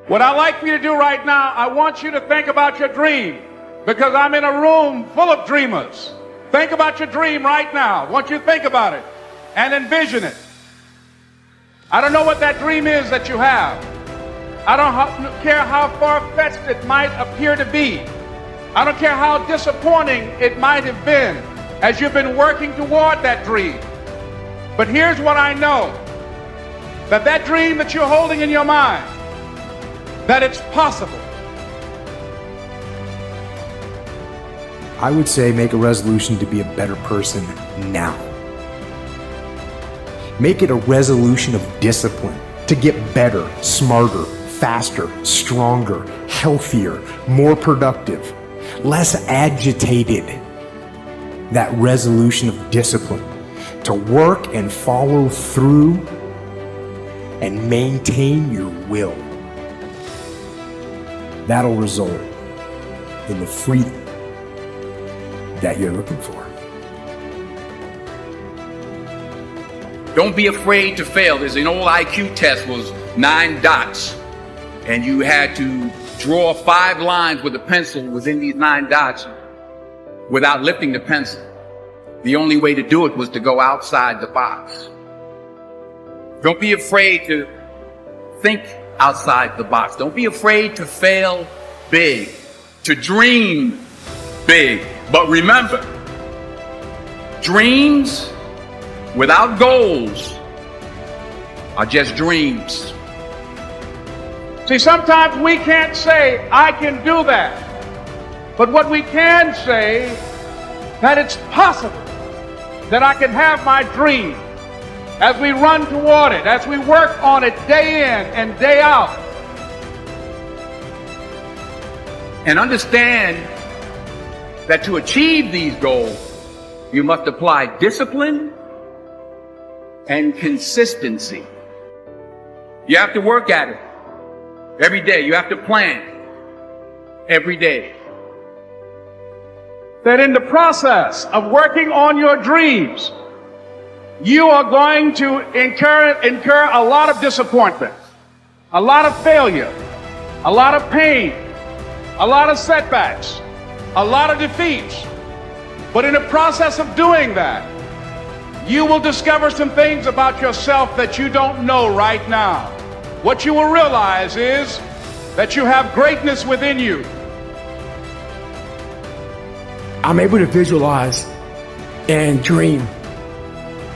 What I'd like for you to do right now, I want you to think about your dream, because I'm in a room full of dreamers. Think about your dream right now. I want you to think about it and envision it. I don't know what that dream is that you have. I don't care how far-fetched it might appear to be. I don't care how disappointing it might have been as you've been working toward that dream. But here's what I know, that dream that you're holding in your mind, that it's possible. I would say make a resolution to be a better person now. Make it a resolution of discipline to get better, smarter, faster, stronger, healthier, more productive, less agitated. That resolution of discipline to work and follow through and maintain your will. That'll result in the freedom that you're looking for. Don't be afraid to fail. There's an old IQ test, was 9 dots, and you had to draw 5 lines with a pencil within these 9 dots without lifting the pencil. The only way to do it was to go outside the box. Don't be afraid to think outside the box. Don't be afraid to fail big, to dream big. But remember, dreams without goals are just dreams. See, sometimes we can't say, I can do that. But what we can say, that it's possible that I can have my dream as we run toward it, as we work on it day in and day out. And understand that to achieve these goals, you must apply discipline and consistency. You have to work at it every day. You have to plan every day. That in the process of working on your dreams, you are going to incur a lot of disappointment, a lot of failure, a lot of pain, a lot of setbacks, a lot of defeats. But in the process of doing that, you will discover some things about yourself that you don't know right now. What you will realize is that you have greatness within you. I'm able to visualize and dream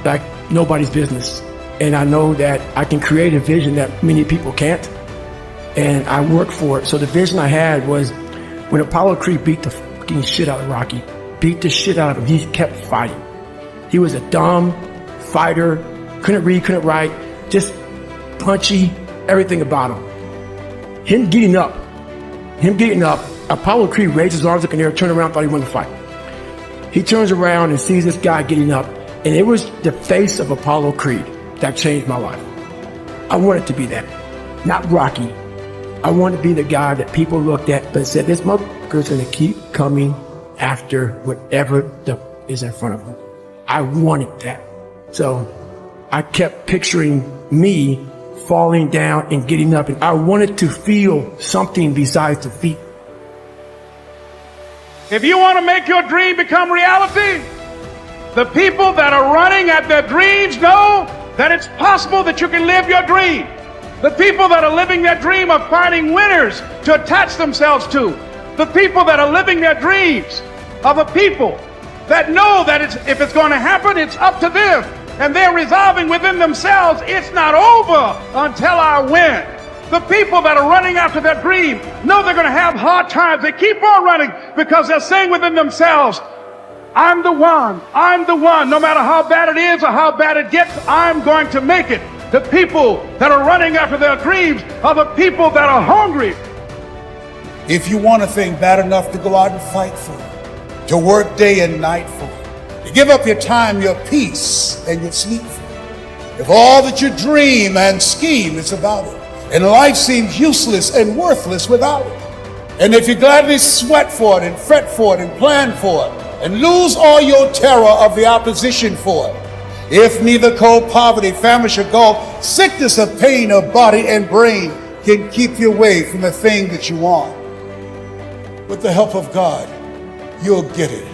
like nobody's business. And I know that I can create a vision that many people can't. And I work for it. So the vision I had was when Apollo Creed beat the fucking shit out of Rocky, beat the shit out of him, he kept fighting. He was a dumb fighter, couldn't read, couldn't write, just punchy, everything about him. Him getting up, Apollo Creed raised his arms up in the air, turned around, thought he wanted to fight. He turns around and sees this guy getting up, and it was the face of Apollo Creed that changed my life. I wanted to be that, not Rocky. I wanted to be the guy that people looked at but said, this motherfucker's gonna keep coming after whatever is in front of him. I wanted that. So I kept picturing me falling down and getting up, and I wanted to feel something besides defeat. If you want to make your dream become reality, the people that are running at their dreams know that it's possible that you can live your dream. The people that are living their dream are finding winners to attach themselves to. The people that are living their dreams are the people that know that if it's going to happen, it's up to them. And they're resolving within themselves, it's not over until I win. The people that are running after their dream know they're going to have hard times. They keep on running because they're saying within themselves, I'm the one. No matter how bad it is or how bad it gets, I'm going to make it. The people that are running after their dreams are the people that are hungry. If you want a thing bad enough to go out and fight for it, to work day and night for it, to give up your time, your peace, and your sleep for it, if all that you dream and scheme is about it, and life seems useless and worthless without it, and if you gladly sweat for it and fret for it and plan for it, and lose all your terror of the opposition for it, if neither cold poverty, famine should go, sickness of pain of body and brain, can keep you away from the thing that you want. With the help of God, you'll get it.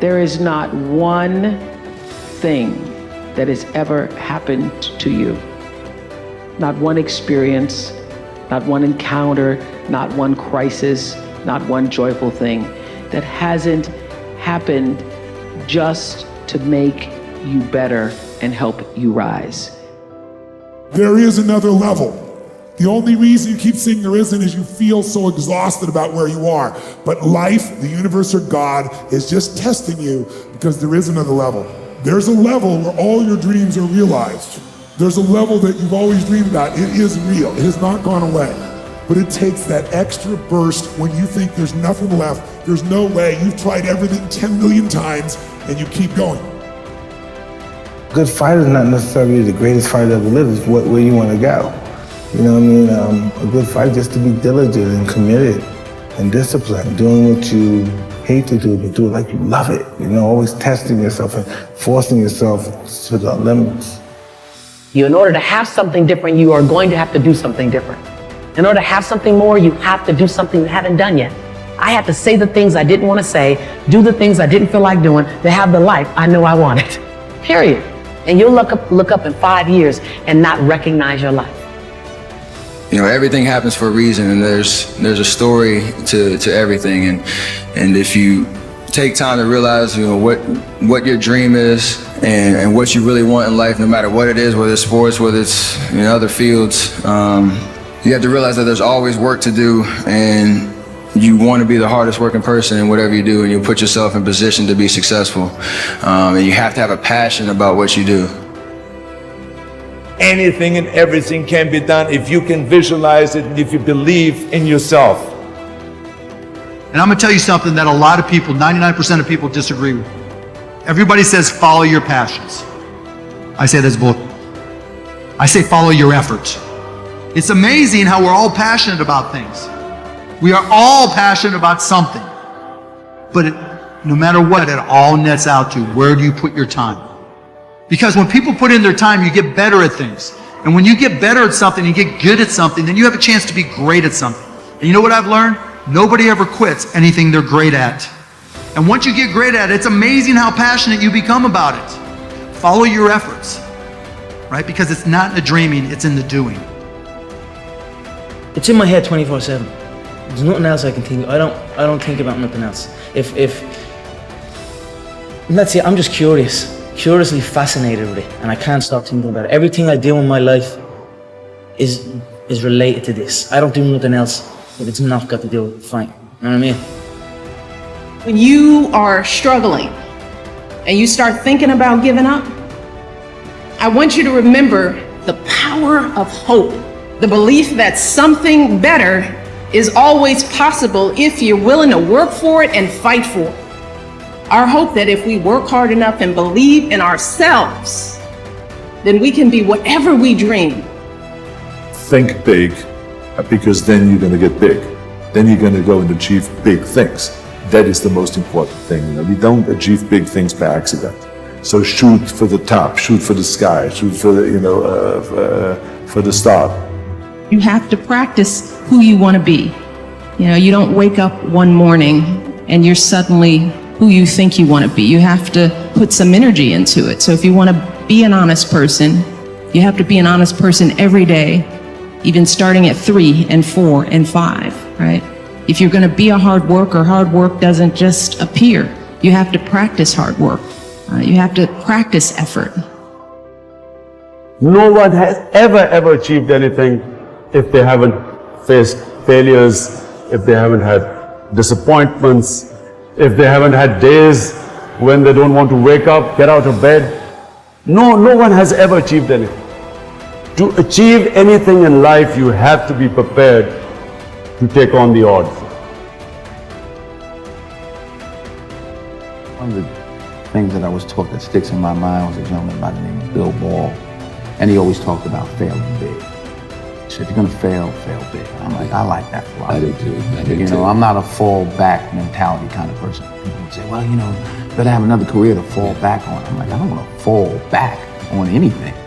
There is not one thing that has ever happened to you. Not one experience, not one encounter, not one crisis, not one joyful thing that hasn't happened just to make you better and help you rise. There is another level. The only reason you keep saying there isn't is you feel so exhausted about where you are. But life, the universe, or God is just testing you because there is another level. There's a level where all your dreams are realized. There's a level that you've always dreamed about. It is real. It has not gone away. But it takes that extra burst when you think there's nothing left. There's no way. You've tried everything 10 million times and you keep going. A good fighter is not necessarily the greatest fighter ever lived. It's where you want to go. You know what I mean? A good fight just to be diligent and committed and disciplined, doing what you hate to do, but do it like you love it. You know, always testing yourself and forcing yourself to the limits. In order to have something different, you are going to have to do something different. In order to have something more, you have to do something you haven't done yet. I had to say the things I didn't want to say, do the things I didn't feel like doing, to have the life I know I wanted. Period. And you'll look up in 5 years and not recognize your life. You know, everything happens for a reason, and there's a story to everything. And if you take time to realize, you know, what your dream is and what you really want in life, no matter what it is, whether it's sports, whether it's in other fields, you have to realize that there's always work to do, and you want to be the hardest working person in whatever you do, and you put yourself in position to be successful. And you have to have a passion about what you do. Anything and everything can be done if you can visualize it and if you believe in yourself. And I'm gonna tell you something that a lot of people, 99% of people disagree with. Everybody says follow your passions. I say that's bull. I say follow your efforts. It's amazing how we're all passionate about things. We are all passionate about something. But no matter what, it all nets out to where do you put your time? Because when people put in their time, you get better at things. And when you get better at something, you get good at something, then you have a chance to be great at something. And you know what I've learned? Nobody ever quits anything they're great at. And once you get great at it, it's amazing how passionate you become about it. Follow your efforts, right? Because it's not in the dreaming, it's in the doing. It's in my head 24/7. There's nothing else I can think of. I don't think about nothing else. That's it, I'm just curiously fascinated with it, and I can't stop thinking about it. Everything I do in my life is related to this. I don't do nothing else if it's not got to do with fighting. You know what I mean? When you are struggling and you start thinking about giving up, I want you to remember the power of hope, the belief that something better is always possible if you're willing to work for it and fight for it. Our hope that if we work hard enough and believe in ourselves, then we can be whatever we dream. Think big, because then you're going to get big. Then you're going to go and achieve big things. That is the most important thing. You know, we don't achieve big things by accident. So shoot for the top, shoot for the sky, shoot for the, for the start. You have to practice who you want to be. You know, you don't wake up one morning and you're suddenly who you think you want to be. You have to put some energy into it. So if you want to be an honest person, you have to be an honest person every day, even starting at 3 and 4 and 5, right? If you're going to be a hard worker, hard work doesn't just appear. You have to practice hard work. You have to practice effort. No one has ever achieved anything if they haven't faced failures, if they haven't had disappointments, if they haven't had days when they don't want to wake up, get out of bed. No one has ever achieved anything. To achieve anything in life, you have to be prepared to take on the odds. One of the things that I was taught that sticks in my mind was a gentleman by the name of Bill Ball, and he always talked about failing big. He said, if you're gonna fail, fail big. I'm like, I like that philosophy. I do too. I'm not a fall back mentality kind of person. People would say, well, you know, better have another career to fall back on. I'm like, I don't want to fall back on anything.